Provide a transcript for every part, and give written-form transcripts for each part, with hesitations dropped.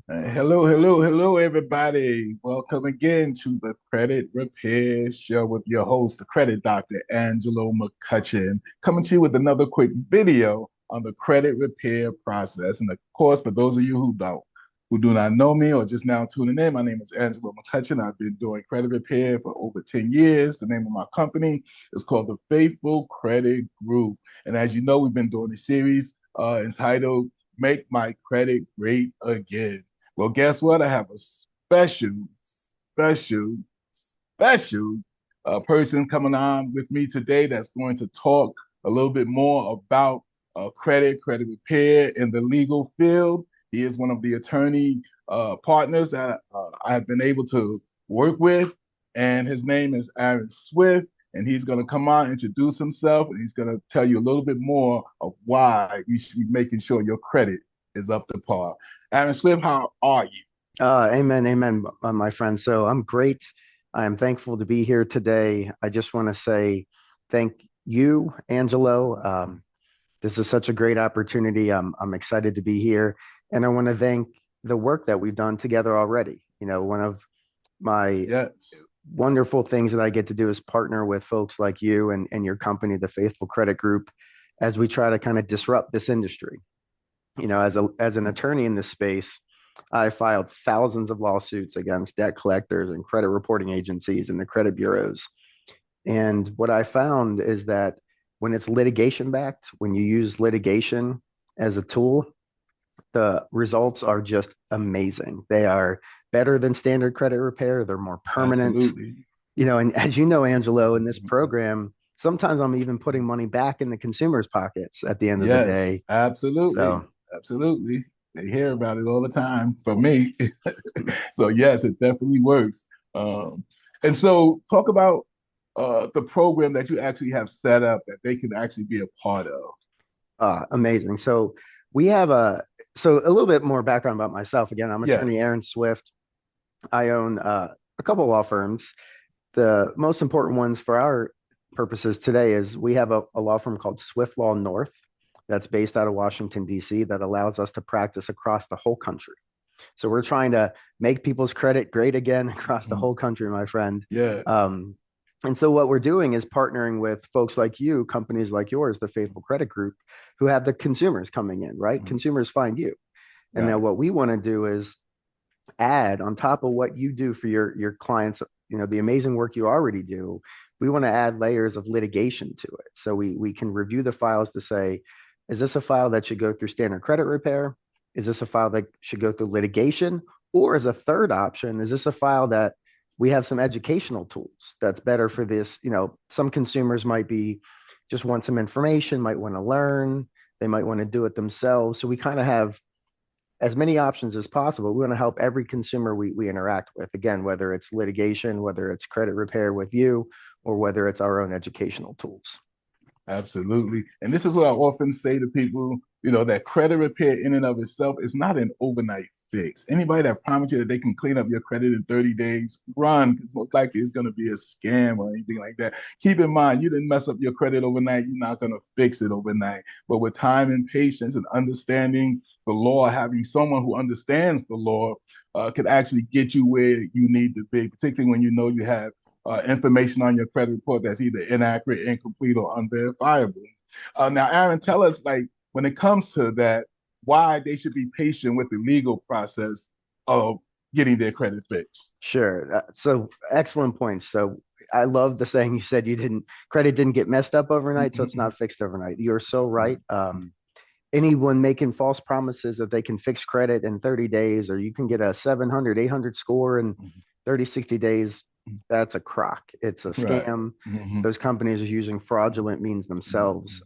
Hello, everybody. Welcome again to the Credit Repair Show with your host, the credit doctor, Angelo McCutcheon, coming to you with another quick video on the credit repair process. And of course, for those of you who do not know me or just now tuning in, my name is Angelo McCutcheon. I've been doing credit repair for over 10 years. The name of my company is called the Faithful Credit Group. And as you know, we've been doing a series entitled Make My Credit Great Again. Well, guess what? I have a special, special person coming on with me today that's going to talk a little bit more about credit repair in the legal field. He is one of the attorney partners that I have been able to work with, and his name is Aaron Swift. And he's going to come on, introduce himself, and he's going to tell you a little bit more of why you should be making sure your credit is up to par. Aaron Swift, how are you? Amen, amen, my friend. So I'm great. I am thankful to be here today. I just want to say thank you, Angelo. This is such a great opportunity. I'm excited to be here, and I want to thank the work that we've done together already. One of my Yes. wonderful things that I get to do is partner with folks like you and your company, the Faithful Credit Group, as we try to kind of disrupt this industry. As an attorney in this space, I filed thousands of lawsuits against debt collectors and credit reporting agencies and the credit bureaus. And what I found is that when it's litigation backed, when you use litigation as a tool, the results are just amazing. They are better than standard credit repair. They're more permanent. Absolutely. And as you know, Angelo, in this program, sometimes I'm even putting money back in the consumer's pockets at the end of the Yes, day. absolutely. So Absolutely. They hear about it all the time from me. So yes, it definitely works. Um, and so talk about the program that you actually have set up that they can actually be a part of. Amazing. So a little bit more background about myself. Again, I'm attorney Yes. Aaron Swift. I own a couple law firms. The most important ones for our purposes today is we have a law firm called Swift Law North that's based out of Washington, D.C., that allows us to practice across the whole country. So we're trying to make people's credit great again across the Mhm. whole country, my friend. Yes. Um, and so what we're doing is partnering with folks like you, companies like yours, the Faithful Credit Group, who have the consumers coming in, right? Mhm. Consumers find you. And then Right. what we want to do is add on top of what you do for your clients, the amazing work you already do. We want to add layers of litigation to it. So we can review the files to say, is this a file that should go through standard credit repair? Is this a file that should go through litigation? Or as a third option, is this a file that we have some educational tools that's better for this? Some consumers might be just want some information, might want to learn, they might want to do it themselves. So we kind of have as many options as possible. We want to help every consumer we interact with. Again, whether it's litigation, whether it's credit repair with you, or whether it's our own educational tools. Absolutely. And this is what I often say to people, that credit repair in and of itself is not an overnight fix. Anybody that promises you that they can clean up your credit in 30 days, run, because most likely it's going to be a scam or anything like that. Keep in mind, you didn't mess up your credit overnight. You're not going to fix it overnight. But with time and patience and understanding the law, having someone who understands the law could actually get you where you need to be, particularly when you know you have information on your credit report that's either inaccurate, incomplete, or unverifiable. Now, Aaron, tell us, like, when it comes to that, why they should be patient with the legal process of getting their credit fixed. Sure. So excellent points. So I love the saying you said you didn't credit didn't get messed up overnight, so it's Mm-hmm. not fixed overnight. You're so right. Anyone making false promises that they can fix credit in 30 days or you can get a 700, 800 score in 30, 60 days, that's a crock. It's a Right. scam. Mm-hmm. Those companies are using fraudulent means themselves.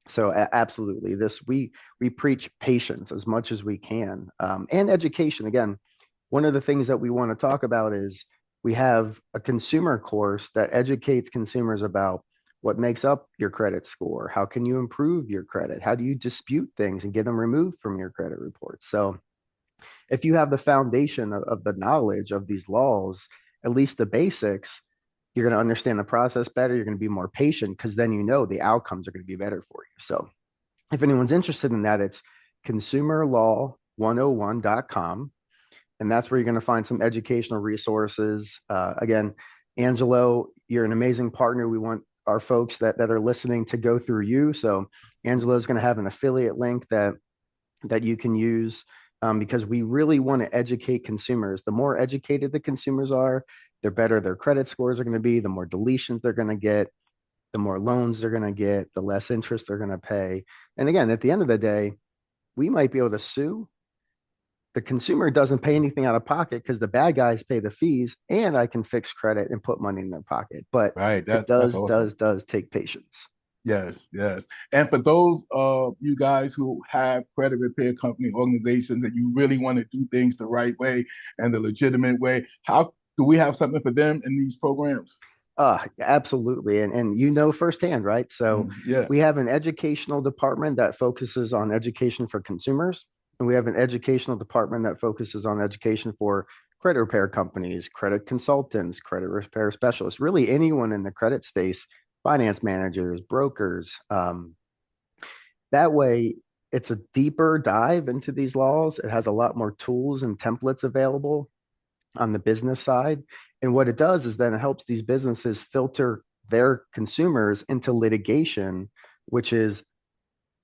So absolutely, this we preach patience as much as we can, and education. Again, one of the things that we want to talk about is we have a consumer course that educates consumers about what makes up your credit score, how can you improve your credit, how do you dispute things and get them removed from your credit reports. So if you have the foundation of the knowledge of these laws, at least the basics, you're going to understand the process better. You're going to be more patient because then you know the outcomes are going to be better for you. So if anyone's interested in that, it's consumerlaw creditrepair101.com. And that's where you're going to find some educational resources. Again, Angelo, you're an amazing partner. We want our folks that are listening to go through you. So Angelo is going to have an affiliate link that you can use, because we really want to educate consumers. The more educated the consumers are, the better their credit scores are going to be, the more deletions they're going to get, the more loans they're going to get, the less interest they're going to pay. And again, at the end of the day, we might be able to sue. The consumer doesn't pay anything out of pocket because the bad guys pay the fees, and I can fix credit and put money in their pocket. But Right. it That's does, awesome. does take patience. Yes, yes. And for those of you guys who have credit repair company organizations and you really want to do things the right way and the legitimate way, how do we have something for them in these programs? Absolutely. And you know firsthand, right? So Yeah. we have an educational department that focuses on education for consumers, and we have an educational department that focuses on education for credit repair companies, credit consultants, credit repair specialists, really anyone in the credit space, finance managers, brokers. That way, it's a deeper dive into these laws. It has a lot more tools and templates available on the business side. And what it does is then it helps these businesses filter their consumers into litigation, which is,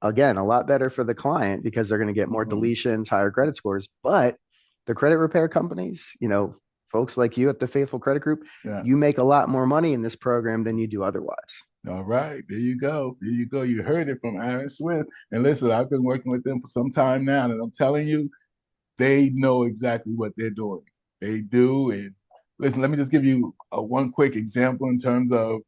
again, a lot better for the client because they're going to get more Mhm. deletions, higher credit scores. But the credit repair companies, folks like you at the Faithful Credit Group, Yeah. you make a lot more money in this program than you do otherwise. All right. There you go. There you go. You heard it from Aaron Swift. And listen, I've been working with them for some time now, and I'm telling you, they know exactly what they're doing. They do. And listen, let me just give you one quick example in terms of,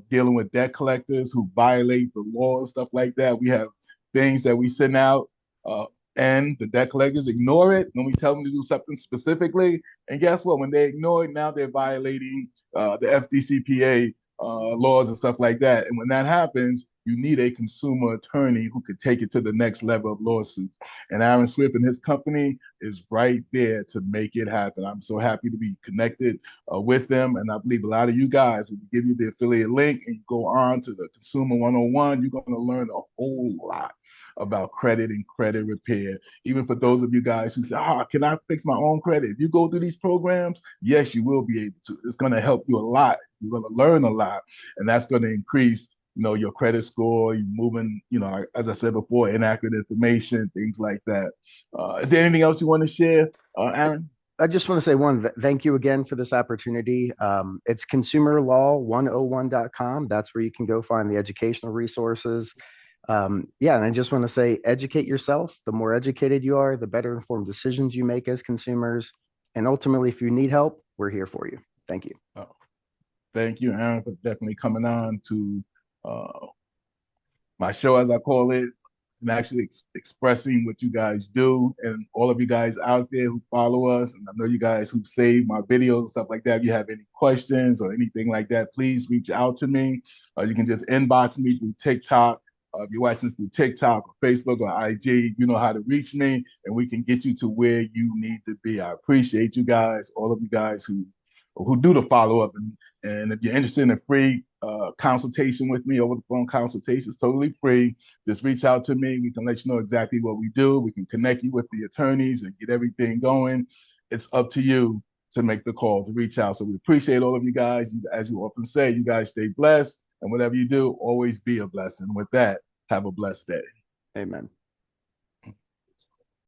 dealing with debt collectors who violate the law and stuff like that. We have things that we send out, uh, and the debt collectors ignore it when we tell them to do something specifically. And guess what? When they ignore it, now they're violating the FDCPA laws and stuff like that. And when that happens, you need a consumer attorney who could take it to the next level of lawsuits. And Aaron Swift and his company is right there to make it happen. I'm so happy to be connected with them. And I believe a lot of you guys, when we give you the affiliate link and you go on to the Consumer 101, you're going to learn a whole lot about credit and credit repair. Even for those of you guys who say, can I fix my own credit? If you go through these programs, yes, you will be able to. It's going to help you a lot. You're going to learn a lot, and that's going to increase your credit score, you moving, as I said before, inaccurate information, things like that. Is there anything else you want to share, Aaron? I just want to say thank you again for this opportunity. It's consumerlaw101.com. That's where you can go find the educational resources. Yeah, and I just want to say educate yourself. The more educated you are, the better informed decisions you make as consumers. And ultimately, if you need help, we're here for you. Thank you. Oh, thank you, Aaron, for definitely coming on to uh, my show, as I call it, and actually expressing what you guys do. And all of you guys out there who follow us, and I know you guys who save my videos and stuff like that. If you have any questions or anything like that, please reach out to me. You can just inbox me through TikTok. If you're watching this through TikTok or Facebook or IG, you know how to reach me, and we can get you to where you need to be. I appreciate you guys, all of you guys who do the follow up. And if you're interested in a free consultation with me, over the phone consultation is totally free. Just reach out to me. We can let you know exactly what we do. We can connect you with the attorneys and get everything going. It's up to you to make the call, to reach out. So we appreciate all of you guys. As you often say, you guys stay blessed. And whatever you do, always be a blessing. With that, have a blessed day. Amen.